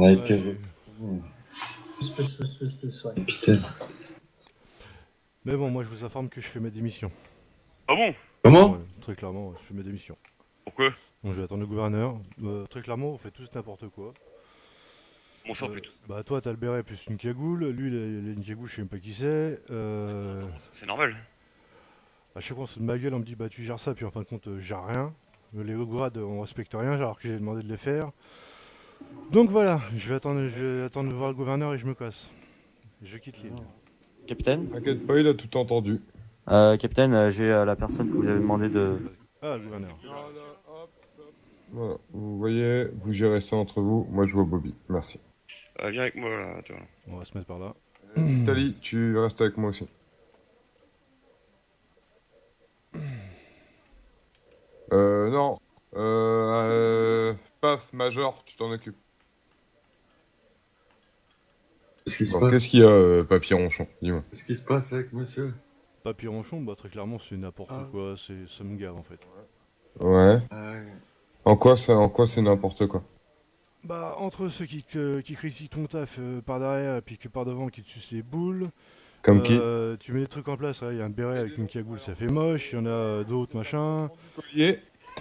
On a Ouais, été... ouais. Capitaine. Mais bon, moi je vous informe que je fais ma démission. Ah bon? Comment? Ouais, très clairement, je fais ma démission. Pourquoi? Donc je vais attendre le gouverneur. Très clairement, vous faites tous n'importe quoi. Bon sang plutôt. Bah toi t'as le béret plus une cagoule, lui il a une cagoule, je sais même pas qui c'est. C'est normal. À chaque fois on se fout de ma gueule, on me dit bah tu gères ça, puis en fin de compte je gère rien. Les grades on respecte rien alors que j'ai demandé de les faire. Donc voilà, je vais attendre de voir le gouverneur et je me casse. Je quitte l'île. Capitaine, T'inquiète pas, il a tout entendu. capitaine, j'ai la personne que vous avez demandé de... Ah le gouverneur. Voilà, vous voyez, vous gérez ça entre vous. Moi, je vois Bobby. Merci. Viens avec moi là, toi. On va se mettre par là. Tali, tu restes avec moi aussi. Non. Paf, Major, tu t'en occupes. Qu'est-ce qui se Bon, passe? qu'est-ce qu'il y a, Papier Ronchon? Dis-moi. Qu'est-ce qui se passe avec monsieur? Papy Ronchon, bah très clairement c'est n'importe Ah. quoi, ça me gave en fait. Ouais. Ouais. En quoi c'est n'importe quoi? Bah entre ceux qui critiquent ton taf par derrière et puis que par devant qui te sucent les boules. Comme qui? Tu mets des trucs en place, il y a un béret avec une cagoule, ça fait moche, il y en a d'autres, machin. Collier,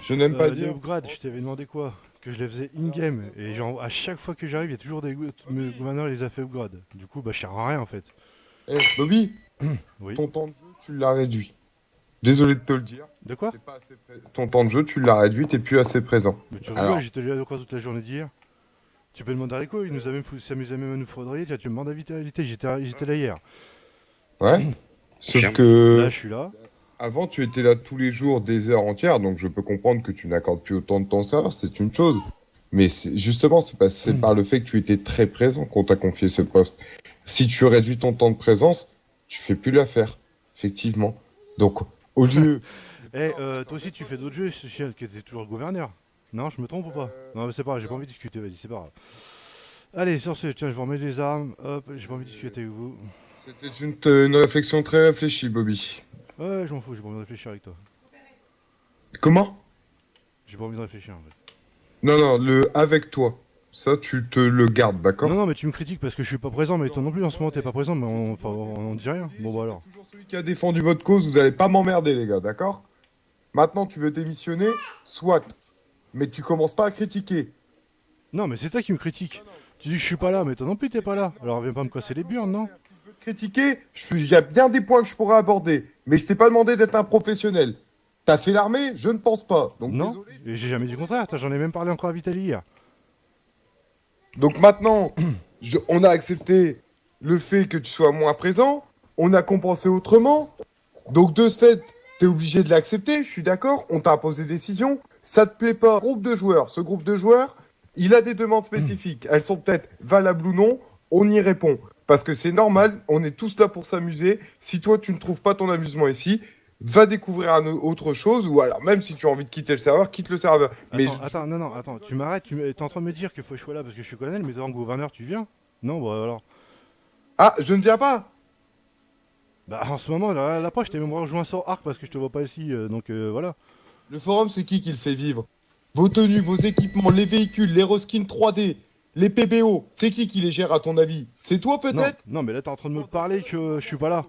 je n'aime pas Les dire. upgrades, je t'avais demandé quoi? Que je les faisais in-game, et genre à chaque fois que j'arrive, il y a toujours le gouverneur il les a fait upgrade. Du coup, bah je sers à rien en fait. Eh, Bobby, Oui. ton temps de jeu, tu l'as réduit. Désolé de te le dire. De quoi? T'es pas assez ton temps de jeu, tu l'as réduit, t'es plus assez présent. Mais tu Alors. rigoles, j'étais là quoi toute la journée d'hier? Tu peux demander à Rico, il nous a même s'amusait même à nous frauderier, tiens, tu me demandes à Vitalité, j'étais là hier. Ouais. Sauf Confirme. que. Là, je suis là. Avant, tu étais là tous les jours, des heures entières, donc je peux comprendre que tu n'accordes plus autant de temps au serveur, c'est une chose. Mais justement, c'est par le fait que tu étais très présent qu'on t'a confié ce poste. Si tu réduis ton temps de présence, tu fais plus l'affaire, effectivement. Donc, au lieu... Toi aussi, tu fais d'autres jeux, ce chien, qui était toujours le gouverneur. Non, je me trompe ou pas? Non, mais c'est pas grave, j'ai pas envie de discuter, vas-y, c'est pas grave. Allez, sur ce, tiens, je vous remets les armes, hop, j'ai pas envie de discuter avec vous. C'était une réflexion très réfléchie, Bobby. Ouais, je m'en fous, j'ai pas envie de réfléchir avec toi. Comment? J'ai pas envie de réfléchir en fait. Non, le avec toi. Ça, tu te le gardes, d'accord? Non, mais tu me critiques parce que je suis pas présent, mais toi non plus en ce moment t'es pas présent, mais on dit rien. Bon bah alors. Toujours celui qui a défendu votre cause, vous allez pas m'emmerder, les gars, d'accord? Maintenant, tu veux démissionner, soit. Mais tu commences pas à critiquer. Non, mais c'est toi qui me critiques. Tu dis que je suis pas là, mais toi non plus t'es pas là. Alors viens pas me casser les burnes, non? Critiquer, il y a bien des points que je pourrais aborder, mais je t'ai pas demandé d'être un professionnel. T'as fait l'armée? Je ne pense pas. Donc, Non, désolé. et j'ai jamais dit le contraire, j'en ai même parlé encore à Vitali hier. Donc maintenant, on a accepté le fait que tu sois moins présent, on a compensé autrement. Donc de ce fait, t'es obligé de l'accepter, je suis d'accord, on t'a imposé des décisions. Ça te plaît pas, groupe de joueurs. Ce groupe de joueurs, il a des demandes spécifiques. Elles sont peut-être valables ou non, on y répond. Parce que c'est normal, on est tous là pour s'amuser. Si toi, tu ne trouves pas ton amusement ici, va découvrir autre chose, ou alors même si tu as envie de quitter le serveur, quitte le serveur. Attends, tu m'arrêtes, t'es en train de me dire qu'il faut que je sois là parce que je suis colonel, mais en gouverneur tu viens? Non, bah alors. Ah, je ne viens pas. Bah en ce moment, là, l'approche, je t'ai même rejoint sur Arc parce que je te vois pas ici, donc voilà. Le forum, c'est qui le fait vivre? Vos tenues, vos équipements, les véhicules, les reskins 3D, les PBO, c'est qui les gère à ton avis? C'est toi Non, peut-être? non, mais là t'es en train de me parler que je suis pas là.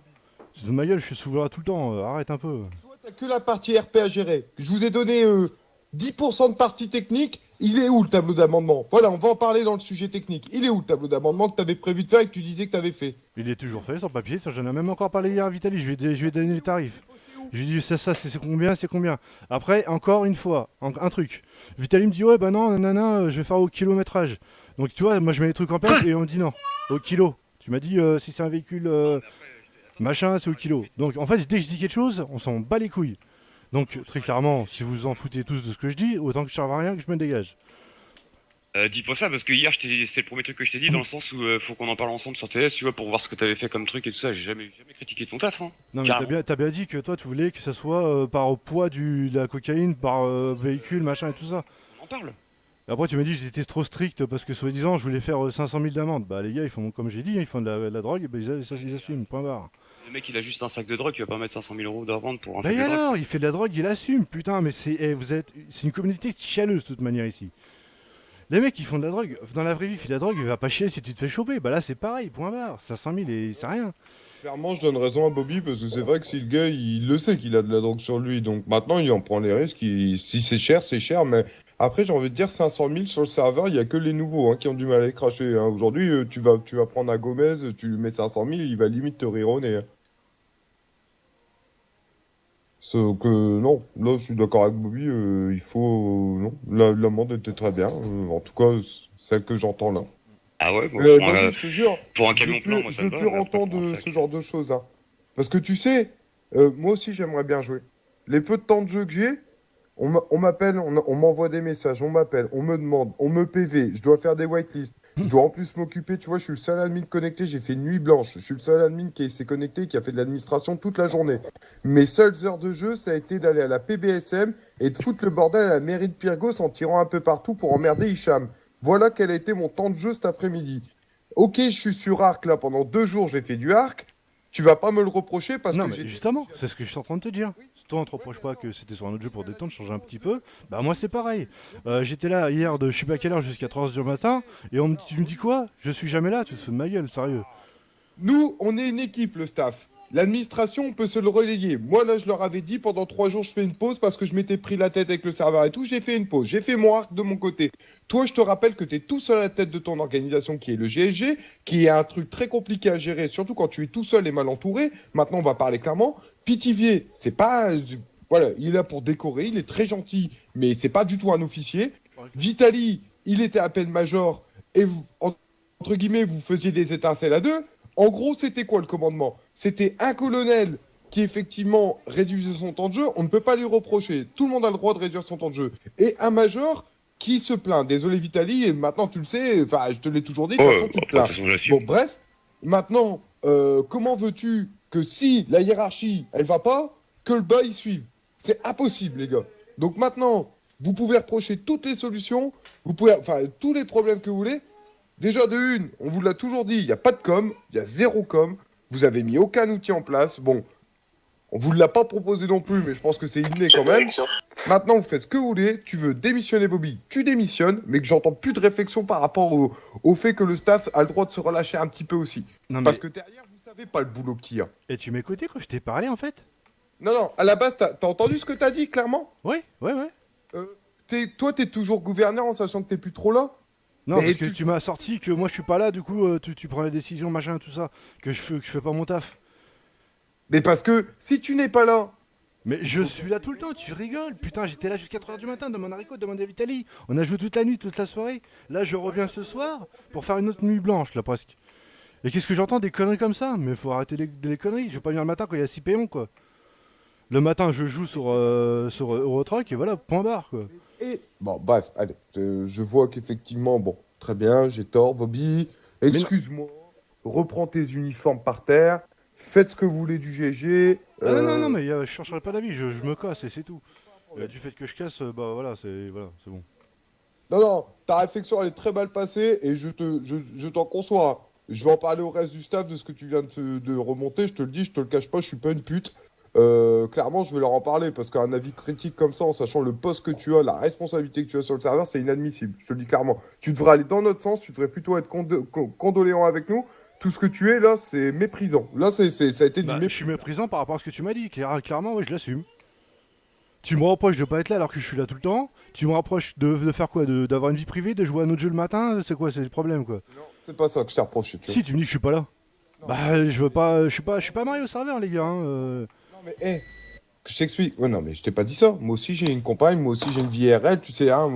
C'est de ma gueule, je suis souverain tout le temps, arrête un peu. Toi, t'as que la partie RP à gérer. Je vous ai donné 10% de partie technique. Il est où le tableau d'amendement? Voilà, on va en parler dans le sujet technique. Il est où le tableau d'amendement que t'avais prévu de faire et que tu disais que t'avais fait? Il est toujours fait sur papier, ça j'en ai même encore parlé hier à Vitali, je lui ai donné les tarifs. Je lui ai dit c'est combien, c'est combien. Après, encore une fois, un truc. Vitali me dit ouais bah non, nanana, je vais faire au kilométrage. Donc tu vois, moi je mets les trucs en place et on me dit non, au kilo. Tu m'as dit si c'est un véhicule machin, c'est au kilo. Donc en fait, dès que je dis quelque chose, on s'en bat les couilles. Donc très clairement, si vous vous en foutez tous de ce que je dis, autant que je serve à rien que je me dégage. Dis pas ça parce que hier c'est le premier truc que je t'ai dit dans le sens où faut qu'on en parle ensemble sur TS, tu vois, pour voir ce que t'avais fait comme truc et tout ça. J'ai jamais critiqué ton taf, hein. Non mais Carrément. t'as bien dit que toi tu voulais que ça soit par poids de la cocaïne, par véhicule, machin et tout ça. On en parle. Et après tu m'as dit que j'étais trop strict parce que soi-disant je voulais faire 500 000 d'amende. Bah les gars ils font comme j'ai dit, ils font de la drogue, et bah, ils assument, point barre. Le mec il a juste un sac de drogue, il va pas mettre 500 000 euros d'amende pour un Bah sac et de drogue. alors, il fait de la drogue, il assume, putain, mais c'est une communauté chialeuse de toute manière ici. Les mecs qui font de la drogue, dans la vraie vie, il la drogue, il va pas chier si tu te fais choper. Bah là, c'est pareil, point barre. 500 000 et c'est rien. Clairement, je donne raison à Bobby parce que c'est vrai que si le gars, il le sait qu'il a de la drogue sur lui, donc maintenant, il en prend les risques. Si c'est cher, c'est cher, mais après, j'ai envie de dire 500 000 sur le serveur, il y a que les nouveaux hein, qui ont du mal à les cracher. Hein. Aujourd'hui, tu vas prendre un Gomez, tu lui mets 500 000, il va limite te rironner. Hein. Donc, non, là, je suis d'accord avec Bobby, il faut. Non, l'amende était très bien, en tout cas, celle que j'entends là. Ah ouais, bon, Bobby, je te jure. pour un Je camion veux plein, plus, moi je ça veux me va. plus mais après, entendre pour un sac. ce genre de choses. Hein. Parce que tu sais, moi aussi j'aimerais bien jouer. Les peu de temps de jeu que j'ai, on m'appelle, on m'envoie des messages, on m'appelle, on me demande, on me PV, je dois faire des whitelists. Je dois en plus m'occuper, tu vois, je suis le seul admin connecté, j'ai fait une nuit blanche. Je suis le seul admin qui s'est connecté, qui a fait de l'administration toute la journée. Mes seules heures de jeu, ça a été d'aller à la PBSM et de foutre le bordel à la mairie de Pyrgos en tirant un peu partout pour emmerder Hicham. Voilà quel a été mon temps de jeu cet après-midi. Ok, je suis sur Arc là pendant 2 jours, j'ai fait du Arc. Tu vas pas me le reprocher parce Non, que mais j'ai. justement, c'est ce que je suis en train de te dire. Toi, on te reproche pas que c'était sur un autre jeu pour détendre, changer un petit peu. Bah, moi, c'est pareil. J'étais là hier de je sais pas quelle heure jusqu'à 3h du matin. Et tu me dis quoi? Je suis jamais là, tu te fous de ma gueule, sérieux. Nous, on est une équipe, le staff. L'administration, on peut se le relayer. Moi, là, je leur avais dit pendant 3 jours, je fais une pause parce que je m'étais pris la tête avec le serveur et tout. J'ai fait une pause. J'ai fait mon arc de mon côté. Toi, je te rappelle que tu es tout seul à la tête de ton organisation qui est le GSG, qui est un truc très compliqué à gérer, surtout quand tu es tout seul et mal entouré. Maintenant, on va parler clairement. Pitivier, c'est pas. Voilà, il est là pour décorer. Il est très gentil, mais c'est pas du tout un officier. Vitali, il était à peine major et vous, entre guillemets, vous faisiez des étincelles à deux. En gros, c'était quoi le commandement? C'était un colonel qui effectivement réduisait son temps de jeu, on ne peut pas lui reprocher. Tout le monde a le droit de réduire son temps de jeu. Et un major qui se plaint. Désolé Vitali, et maintenant tu le sais, enfin je te l'ai toujours dit, de toute façon tu te plains. De toute façon, j'assume. Bon bref, maintenant, comment veux-tu que si la hiérarchie, elle va pas, que le bas y suive? C'est impossible les gars. Donc maintenant, vous pouvez reprocher toutes les solutions, vous pouvez, enfin tous les problèmes que vous voulez. Déjà de une, on vous l'a toujours dit, il n'y a pas de com, il y a zéro com, vous avez mis aucun outil en place. Bon, on vous l'a pas proposé non plus, mais je pense que c'est inné quand même. Maintenant, vous faites ce que vous voulez, tu veux démissionner Bobby, tu démissionnes, mais que j'entends plus de réflexion par rapport au fait que le staff a le droit de se relâcher un petit peu aussi. Non, Parce mais. que derrière, vous savez pas le boulot qu'il y a. Et tu m'écoutais quand je t'ai parlé en fait? Non, non, à la base, t'as entendu ce que t'as dit, clairement? Ouais. Toi, t'es toujours gouverneur en sachant que t'es plus trop là? Non, Mais parce que tu m'as sorti que moi je suis pas là, du coup tu prends les décisions, machin, tout ça, que je fais pas mon taf. Mais parce que si tu n'es pas là, Mais je suis là tout le temps, tu rigoles. Putain, j'étais là jusqu'à 4h du matin, demande à Rico, demande à Vitali. On a joué toute la nuit, toute la soirée. Là, je reviens ce soir pour faire une autre nuit blanche, là presque. Et qu'est-ce que j'entends? Des conneries comme ça? Mais faut arrêter les conneries. Je vais pas venir le matin quand il y a 6 péons, quoi. Le matin, je joue sur Eurotruck et voilà, point barre, quoi. Bon, bref, allez, je vois qu'effectivement, bon, très bien, j'ai tort, Bobby. Excuse-moi, reprends tes uniformes par terre, faites ce que vous voulez du GG. Ah non, mais je changerai pas d'avis, je me casse et c'est tout. Du fait que je casse, bah voilà, c'est bon. Non, ta réflexion, elle est très mal passée et je t'en conçois. Je vais en parler au reste du staff de ce que tu viens de remonter, je te le dis, je te le cache pas, je suis pas une pute. Clairement, je vais leur en parler parce qu'un avis critique comme ça, en sachant le poste que tu as, la responsabilité que tu as sur le serveur, c'est inadmissible. Je te le dis clairement. Tu devrais aller dans notre sens, tu devrais plutôt être condoléant avec nous. Tout ce que tu es là, c'est méprisant. Là, ça a été du Bah, je mépris. suis méprisant par rapport à ce que tu m'as dit. Clairement, ouais, je l'assume. Tu me reproches de pas être là alors que je suis là tout le temps. Tu me reproches de faire quoi? D'avoir une vie privée, de jouer à un autre jeu le matin? C'est quoi? C'est le problème, quoi. Non, c'est pas ça que je t'ai reproché. Tu vois. Si, tu me dis que je suis pas là. Bah, je veux pas. Je suis pas marié au serveur, les gars. Non, mais que je t'explique. Ouais, non, mais je t'ai pas dit ça. Moi aussi, j'ai une compagne, moi aussi, j'ai une vie RL, tu sais, hein.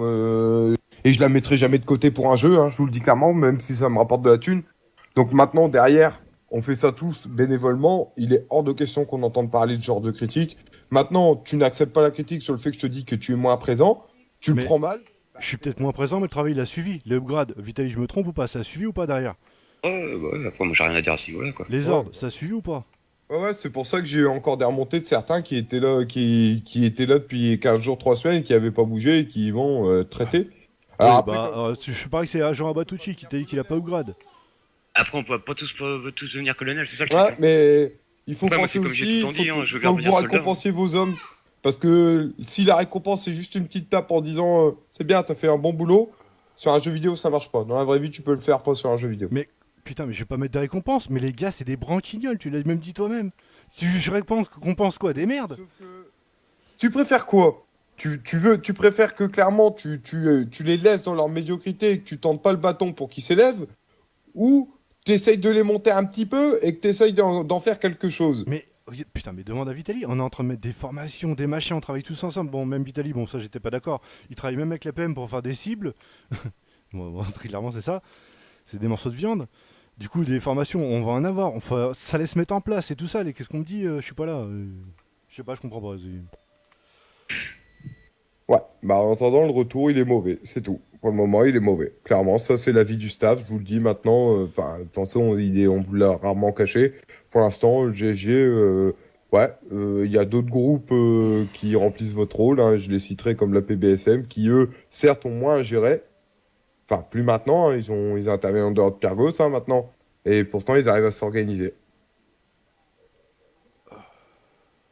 Et je la mettrai jamais de côté pour un jeu, hein, je vous le dis clairement, même si ça me rapporte de la thune. Donc maintenant, derrière, on fait ça tous bénévolement. Il est hors de question qu'on entende parler de ce genre de critique. Maintenant, tu n'acceptes pas la critique sur le fait que je te dis que tu es moins présent. Tu le Mais- prends mal. Je suis peut-être moins présent, mais le travail il a suivi. Les upgrades, Vitali, je me trompe ou pas? Ça a suivi ou pas derrière? Ouais, après, moi j'ai rien à dire à ce niveau-là, quoi. Les ordres, ça a suivi ou pas? Ouais, c'est pour ça que j'ai eu encore des remontées de certains qui étaient là, qui étaient là depuis 15 jours, 3 semaines, et qui n'avaient pas bougé et qui vont traiter. Alors Ouais, après, bah, je parie que c'est Jean Abatucci qui t'a dit qu'il a pas upgrade. Après, on peut pas tous devenir colonel, c'est ça le ouais, truc. hein. mais il faut Ouais, moi, penser c'est comme aussi, j'ai tout en dit, hein, je veux bien faut que vous devenir soldat, récompensiez vos hommes. Parce que si la récompense c'est juste une petite tape en disant c'est bien, t'as fait un bon boulot, Sur un jeu vidéo, ça marche pas. Dans la vraie vie, tu peux le faire, pas sur un jeu vidéo. Mais putain, mais je vais pas mettre de récompense. Mais les gars, c'est des branquignoles, tu l'as même dit toi-même. Je récompense qu'on pense quoi? Des merdes? Sauf que- Tu préfères quoi? Tu préfères que clairement tu les laisses dans leur médiocrité et que tu tentes pas le bâton pour qu'ils s'élèvent, ou t'essayes de les monter un petit peu et que t'essayes d'en faire quelque chose? Mais putain, mais demande à Vitali. On est en train de mettre des formations, des machins, on travaille tous ensemble. Bon, même Vitali, bon, ça j'étais pas d'accord. Il travaille même avec la PM pour faire des cibles. Bon, très clairement, c'est ça. C'est des morceaux de viande. Du coup, des formations, on va en avoir. Ça laisse mettre en place et tout ça. Qu'est-ce qu'on me dit? Je suis pas là. Je sais pas, je comprends pas. Ouais, bah en attendant, le retour, il est mauvais, c'est tout. Pour le moment, il est mauvais. Clairement, ça, c'est l'avis du staff, je vous le dis maintenant. Enfin, de toute façon, on vous l'a rarement caché. Pour l'instant, le GSG, ouais, il y a d'autres groupes qui remplissent votre rôle, hein, je les citerai comme la PBSM, qui, eux, certes, ont moins à gérer. Enfin, plus maintenant, hein, ils interviennent en dehors de Pyrgos, hein, maintenant. Et pourtant, ils arrivent à s'organiser.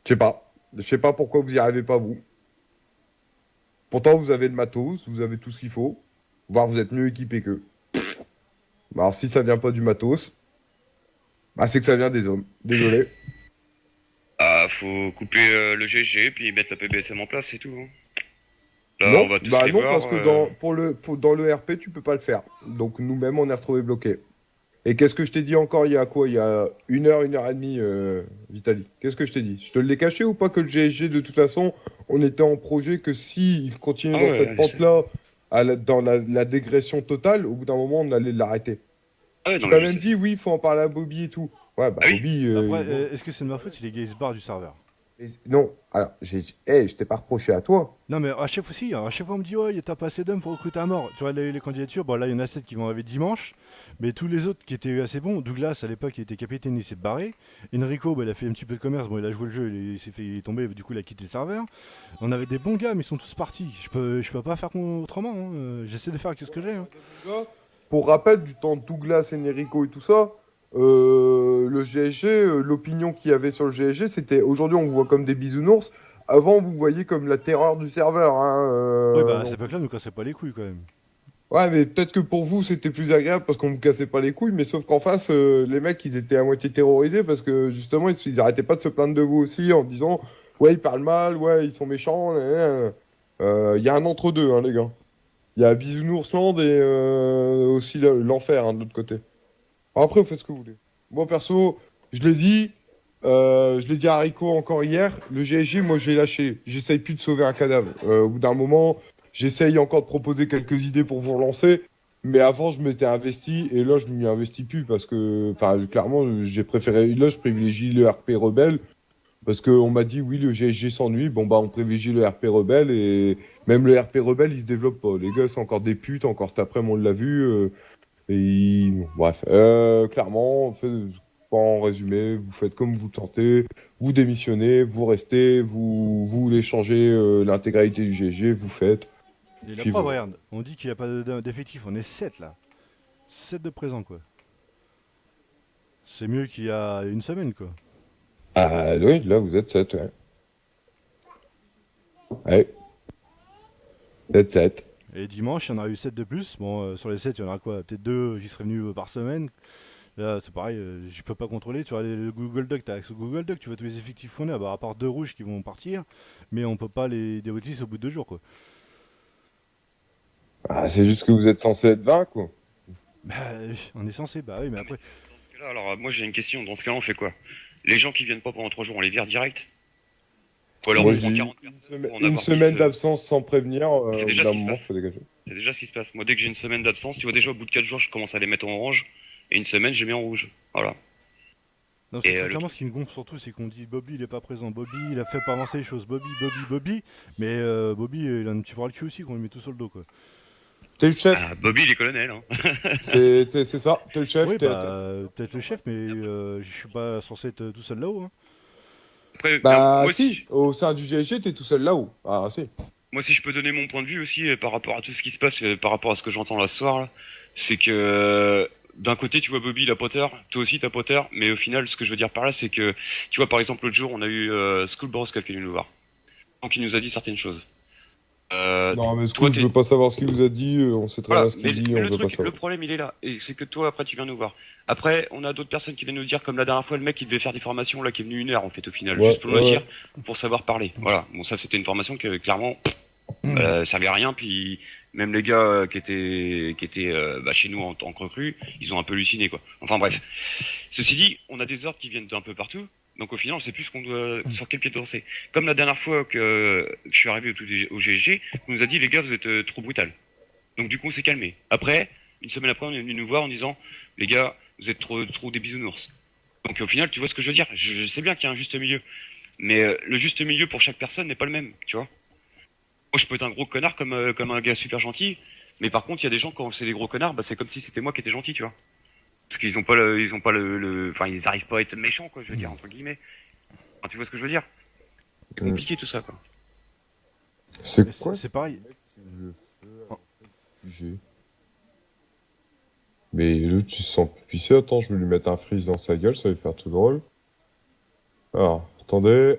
Je sais pas. Je sais pas pourquoi vous y arrivez pas, vous. Pourtant, vous avez le matos, vous avez tout ce qu'il faut, voire vous êtes mieux équipé qu'eux. Alors, si ça vient pas du matos, bah, c'est que ça vient des hommes. Désolé. Ah, faut couper le GG puis mettre la PBSM en place, c'est tout. Hein. Là, Non, on va tous bah les non, voir, parce que dans le RP, tu peux pas le faire. Donc, nous-mêmes, on est retrouvés bloqués. Et qu'est-ce que je t'ai dit encore il y a quoi? Il y a une heure et demie, Vitali. Qu'est-ce que je t'ai dit? Je te l'ai caché ou pas que le GSG, de toute façon, on était en projet que s'il continuait Ah dans ouais, cette je pente-là, dans la dégression totale, au bout d'un moment, on allait l'arrêter. Ah ouais, Tu non, m'as mais je même sais. dit, oui, il faut en parler à Bobby et tout. Ouais, bah Ah oui. Bobby... Après, bon. est-ce que c'est de ma faute si les gars ils se barrent du serveur? Non, alors, je t'ai pas reproché à toi. Non, mais à chaque fois, si, à chaque fois on me dit, ouais, t'as pas assez d'hommes, faut recruter à mort. Tu vois, les candidatures, bon là, il y en a 7 qui vont arriver dimanche, mais tous les autres qui étaient assez bons, Douglas à l'époque, il était capitaine, il s'est barré. Enrico, bah, il a fait un petit peu de commerce, bon, il a joué le jeu, il est tombé, du coup, il a quitté le serveur. On avait des bons gars, mais ils sont tous partis. Je peux pas faire autrement, hein. J'essaie de faire avec ce que j'ai. Hein. Pour rappel, du temps de Douglas, Enrico et tout ça, le GSG, l'opinion qu'il y avait sur le GSG, c'était aujourd'hui on vous voit comme des bisounours. Avant, vous voyez comme la terreur du serveur. Hein, Oui, bah à donc- cette époque-là, nous cassait pas les couilles quand même. Ouais, mais peut-être que pour vous, c'était plus agréable parce qu'on vous cassait pas les couilles, mais sauf qu'en face, les mecs, ils étaient à moitié terrorisés parce que justement, ils arrêtaient pas de se plaindre de vous aussi en disant, ouais, ils parlent mal, ouais, ils sont méchants. Il y a un entre-deux, hein, les gars. Il y a Bisounoursland et aussi l'enfer, hein, de l'autre côté. Alors après, vous faites ce que vous voulez. Moi, perso, je l'ai dit, je l'ai dit à Rico encore hier, le GSG, moi, je l'ai lâché. J'essaye plus de sauver un cadavre. Au bout d'un moment, j'essaye encore de proposer quelques idées pour vous relancer. Mais avant, je m'étais investi, et là, je ne m'y investis plus parce que, enfin, clairement, j'ai préféré, là, je privilégie le RP Rebelle parce qu'on m'a dit, oui, le GSG s'ennuie. Bon, bah, on privilégie le RP Rebelle et même le RP Rebelle, il se développe pas. Les gars, c'est encore des putes, encore cet après-midi, on l'a vu. Bon, bref, clairement, en résumé, vous faites comme vous le sentez, vous démissionnez, vous restez, vous voulez changer l'intégralité du GSG, vous faites. Et la Puis preuve, bon. regarde, on dit qu'il n'y a pas d'effectif, on est 7 là. 7 de présent quoi. C'est mieux qu'il y a une semaine quoi. Ah oui, là vous êtes 7, ouais. Ouais. Vous êtes 7. Et dimanche, il y en a eu 7 de plus. Bon, sur les 7, il y en aura quoi? Peut-être 2 qui seraient venus par semaine. Là, c'est pareil, je peux pas contrôler. Tu vois, le Google Doc, t'as accès au Google Doc, tu vois tous les effectifs qu'on a, bah, à part 2 rouges qui vont partir. Mais on peut pas les dérouler au bout de 2 jours quoi. Ah, c'est juste que vous êtes censé être 20, quoi. Bah, on est censé, bah oui, mais après. Dans ce cas-là, alors moi j'ai une question. Dans ce cas-là, on fait quoi? Les gens qui viennent pas pendant 3 jours, on les vire direct? Ou alors Moi, on je prend dis 40 personnes pour en une avoir semaine 10, d'absence sans prévenir, C'est au déjà bout d'un ce qui se moment, passe. faut dégager. C'est déjà ce qui se passe. Moi, dès que j'ai une semaine d'absence, tu vois déjà au bout de 4 jours, je commence à les mettre en orange. Et une semaine, j'ai mis en rouge. Voilà. Non, Et, c'est le clairement ce qui me gonfle surtout, c'est qu'on dit Bobby il est pas présent, Bobby il a fait pas avancer les choses, Bobby. Mais Bobby il a un petit peu le cul aussi qu'on lui met tout sur le dos quoi. T'es le chef, Ah, Bobby, il est colonel. Hein. c'est ça, t'es le chef, Oui, t'es- bah peut-être le chef, mais je suis pas censé être tout seul là-haut. Hein. Après, Bah moi, si, au sein du GSG, t'es tout seul là-haut. Ah si. moi, si je peux donner mon point de vue aussi par rapport à tout ce qui se passe, par rapport à ce que j'entends là ce soir, là, c'est que d'un côté, tu vois Bobby, il a Potter, toi aussi t'as Potter, mais au final, ce que je veux dire par là, c'est que, tu vois, par exemple, l'autre jour, on a eu Skull Bros qui est venu nous voir. Donc, il nous a dit certaines choses. Non, mais toi, je veux pas savoir ce qu'il vous a dit, on sait très Voilà, bien ce mais qu'il dit, on le veut pas truc, le savoir. problème il est là, et c'est que toi après tu viens nous voir. Après, on a d'autres personnes qui viennent nous dire, comme la dernière fois, le mec qui devait faire des formations là, qui est venu 1 heure en fait au final, Ouais, juste pour nous ouais, dire, pour savoir parler. Voilà, bon ça c'était une formation que clairement servait à rien, puis même les gars qui étaient chez nous en tant que recrues, ils ont un peu halluciné quoi. Enfin bref. Ceci dit, on a des ordres qui viennent d'un peu partout. Donc au final, on sait plus ce qu'on doit, sur quel pied danser. Comme la dernière fois que je suis arrivé au GSG, on nous a dit les gars vous êtes trop brutal. Donc du coup on s'est calmé. Après, une semaine après, on est venu nous voir en disant les gars vous êtes trop des bisounours. Donc au final, tu vois ce que je veux dire. Je sais bien qu'il y a un juste milieu, mais le juste milieu pour chaque personne n'est pas le même, tu vois. Moi je peux être un gros connard comme un gars super gentil, mais par contre il y a des gens quand c'est des gros connards, bah c'est comme si c'était moi qui étais gentil, tu vois. Parce qu'ils ont pas enfin ils arrivent pas à être méchants quoi, je veux dire entre guillemets. Enfin, tu vois ce que je veux dire. C'est compliqué tout ça quoi. C'est Mais quoi c'est pareil. J'ai- Mais lui, tu te sens pissé, attends, je vais lui mettre un freeze dans sa gueule, ça va lui faire tout drôle. Alors, attendez.